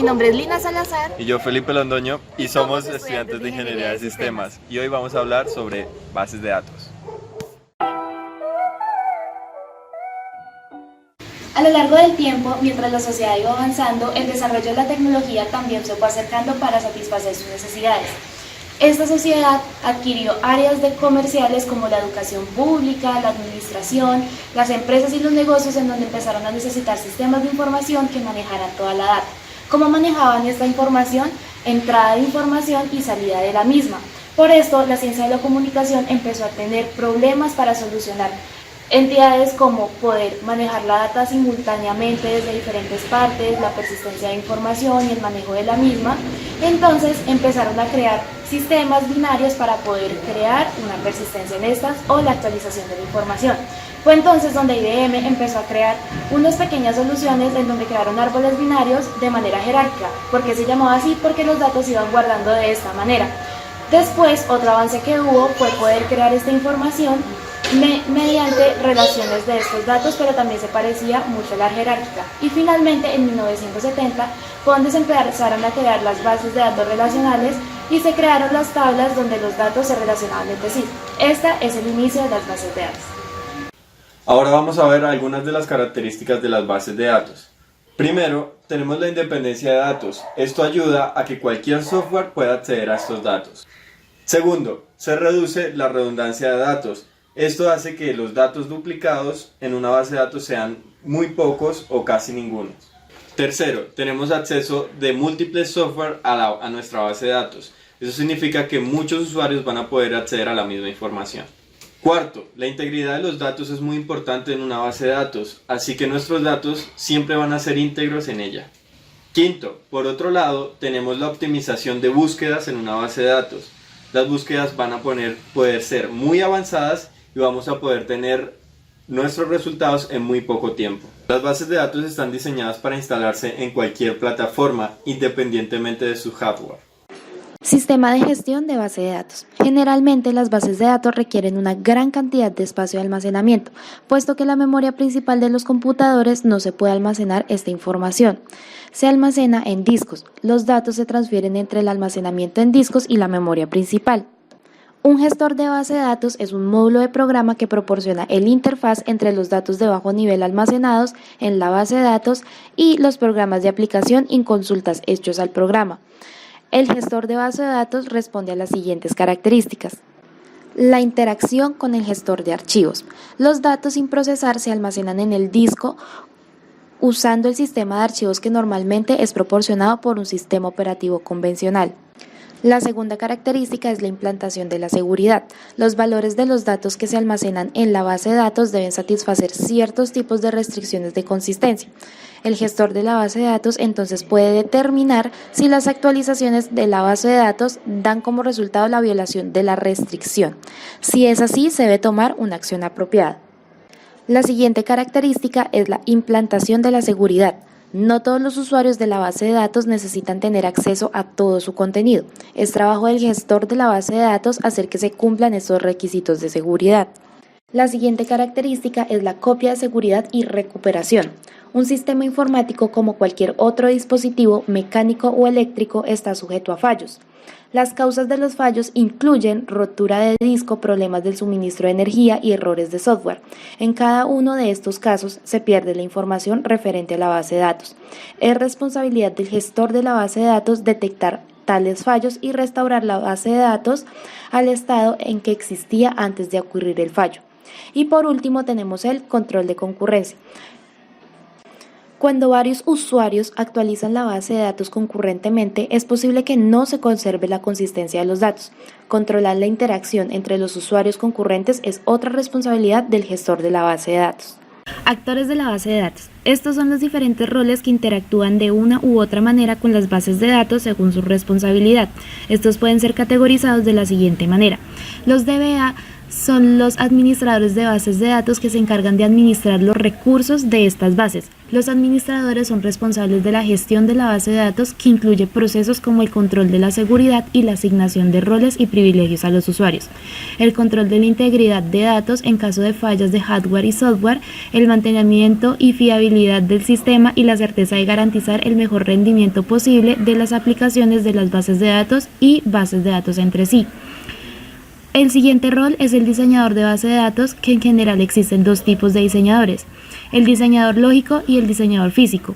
nombre es Lina Salazar. Y yo, Felipe Londoño, y somos estudiantes de Ingeniería de Sistemas. Y hoy vamos a hablar sobre bases de datos. A lo largo del tiempo, mientras la sociedad iba avanzando, el desarrollo de la tecnología también se fue acercando para satisfacer sus necesidades. Esta sociedad adquirió áreas comerciales como la educación pública, la administración, las empresas y los negocios, en donde empezaron a necesitar sistemas de información que manejaran toda la data. ¿Cómo manejaban esta información? Entrada de información y salida de la misma. Por esto, la ciencia de la comunicación empezó a tener problemas para solucionar entidades como poder manejar la data simultáneamente desde diferentes partes, la persistencia de información y el manejo de la misma. Entonces empezaron a crear sistemas binarios para poder crear una persistencia en estas o la actualización de la información. Fue entonces donde IBM empezó a crear unas pequeñas soluciones en donde crearon árboles binarios de manera jerárquica. ¿Por qué se llamó así? Porque los datos se iban guardando de esta manera. Después, otro avance que hubo fue poder crear esta información mediante relaciones de estos datos, pero también se parecía mucho a la jerárquica. Y finalmente, en 1970, fue donde se empezaron a crear las bases de datos relacionales y se crearon las tablas donde los datos se relacionaban entre sí. Esta es el inicio de las bases de datos. Ahora vamos a ver algunas de las características de las bases de datos. Primero, tenemos la independencia de datos. Esto ayuda a que cualquier software pueda acceder a estos datos. Segundo, se reduce la redundancia de datos. Esto hace que los datos duplicados en una base de datos sean muy pocos o casi ninguno. Tercero, tenemos acceso de múltiples software a nuestra base de datos. Eso significa que muchos usuarios van a poder acceder a la misma información. Cuarto, la integridad de los datos es muy importante en una base de datos, así que nuestros datos siempre van a ser íntegros en ella. Quinto, por otro lado, tenemos la optimización de búsquedas en una base de datos. Las búsquedas van a poder ser muy avanzadas y vamos a poder tener nuestros resultados en muy poco tiempo. Las bases de datos están diseñadas para instalarse en cualquier plataforma, independientemente de su hardware. Sistema de gestión de base de datos. Generalmente las bases de datos requieren una gran cantidad de espacio de almacenamiento, puesto que la memoria principal de los computadores no se puede almacenar esta información. Se almacena en discos. Los datos se transfieren entre el almacenamiento en discos y la memoria principal. Un gestor de base de datos es un módulo de programa que proporciona el interfaz entre los datos de bajo nivel almacenados en la base de datos y los programas de aplicación y consultas hechos al programa. El gestor de base de datos responde a las siguientes características. La interacción con el gestor de archivos. Los datos sin procesar se almacenan en el disco usando el sistema de archivos que normalmente es proporcionado por un sistema operativo convencional. La segunda característica es la implantación de la seguridad. Los valores de los datos que se almacenan en la base de datos deben satisfacer ciertos tipos de restricciones de consistencia. El gestor de la base de datos entonces puede determinar si las actualizaciones de la base de datos dan como resultado la violación de la restricción. Si es así, se debe tomar una acción apropiada. La siguiente característica es la implantación de la seguridad. No todos los usuarios de la base de datos necesitan tener acceso a todo su contenido. Es trabajo del gestor de la base de datos hacer que se cumplan estos requisitos de seguridad. La siguiente característica es la copia de seguridad y recuperación. Un sistema informático, como cualquier otro dispositivo mecánico o eléctrico, está sujeto a fallos. Las causas de los fallos incluyen rotura de disco, problemas del suministro de energía y errores de software. En cada uno de estos casos se pierde la información referente a la base de datos. Es responsabilidad del gestor de la base de datos detectar tales fallos y restaurar la base de datos al estado en que existía antes de ocurrir el fallo. Y por último tenemos el control de concurrencia. Cuando varios usuarios actualizan la base de datos concurrentemente, es posible que no se conserve la consistencia de los datos. Controlar la interacción entre los usuarios concurrentes es otra responsabilidad del gestor de la base de datos. Actores de la base de datos. Estos son los diferentes roles que interactúan de una u otra manera con las bases de datos según su responsabilidad. Estos pueden ser categorizados de la siguiente manera. Los DBA son los administradores de bases de datos que se encargan de administrar los recursos de estas bases. Los administradores son responsables de la gestión de la base de datos, que incluye procesos como el control de la seguridad y la asignación de roles y privilegios a los usuarios, el control de la integridad de datos en caso de fallas de hardware y software, el mantenimiento y fiabilidad del sistema y la certeza de garantizar el mejor rendimiento posible de las aplicaciones de las bases de datos y bases de datos entre sí. El siguiente rol es el diseñador de base de datos, que en general existen dos tipos de diseñadores: el diseñador lógico y el diseñador físico.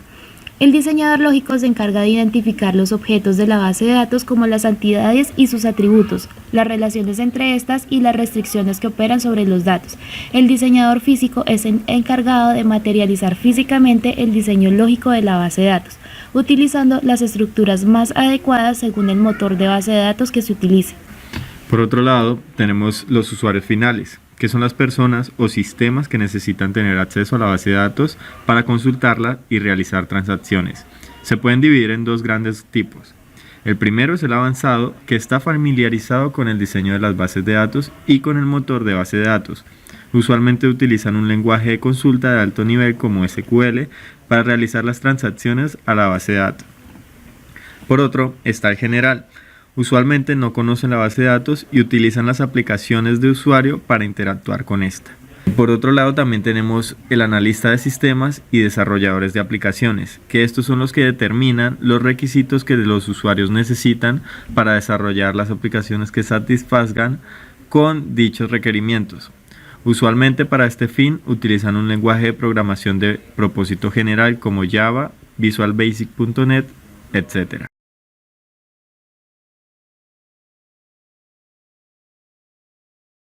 El diseñador lógico se encarga de identificar los objetos de la base de datos, como las entidades y sus atributos, las relaciones entre estas y las restricciones que operan sobre los datos. El diseñador físico es el encargado de materializar físicamente el diseño lógico de la base de datos, utilizando las estructuras más adecuadas según el motor de base de datos que se utilice. Por otro lado, tenemos los usuarios finales, que son las personas o sistemas que necesitan tener acceso a la base de datos para consultarla y realizar transacciones. Se pueden dividir en dos grandes tipos. El primero es el avanzado, que está familiarizado con el diseño de las bases de datos y con el motor de base de datos. Usualmente utilizan un lenguaje de consulta de alto nivel como SQL para realizar las transacciones a la base de datos. Por otro, está el general. Usualmente no conocen la base de datos y utilizan las aplicaciones de usuario para interactuar con esta. Por otro lado, también tenemos el analista de sistemas y desarrolladores de aplicaciones, que estos son los que determinan los requisitos que los usuarios necesitan para desarrollar las aplicaciones que satisfagan con dichos requerimientos. Usualmente para este fin utilizan un lenguaje de programación de propósito general como Java, Visual Basic.net, etc.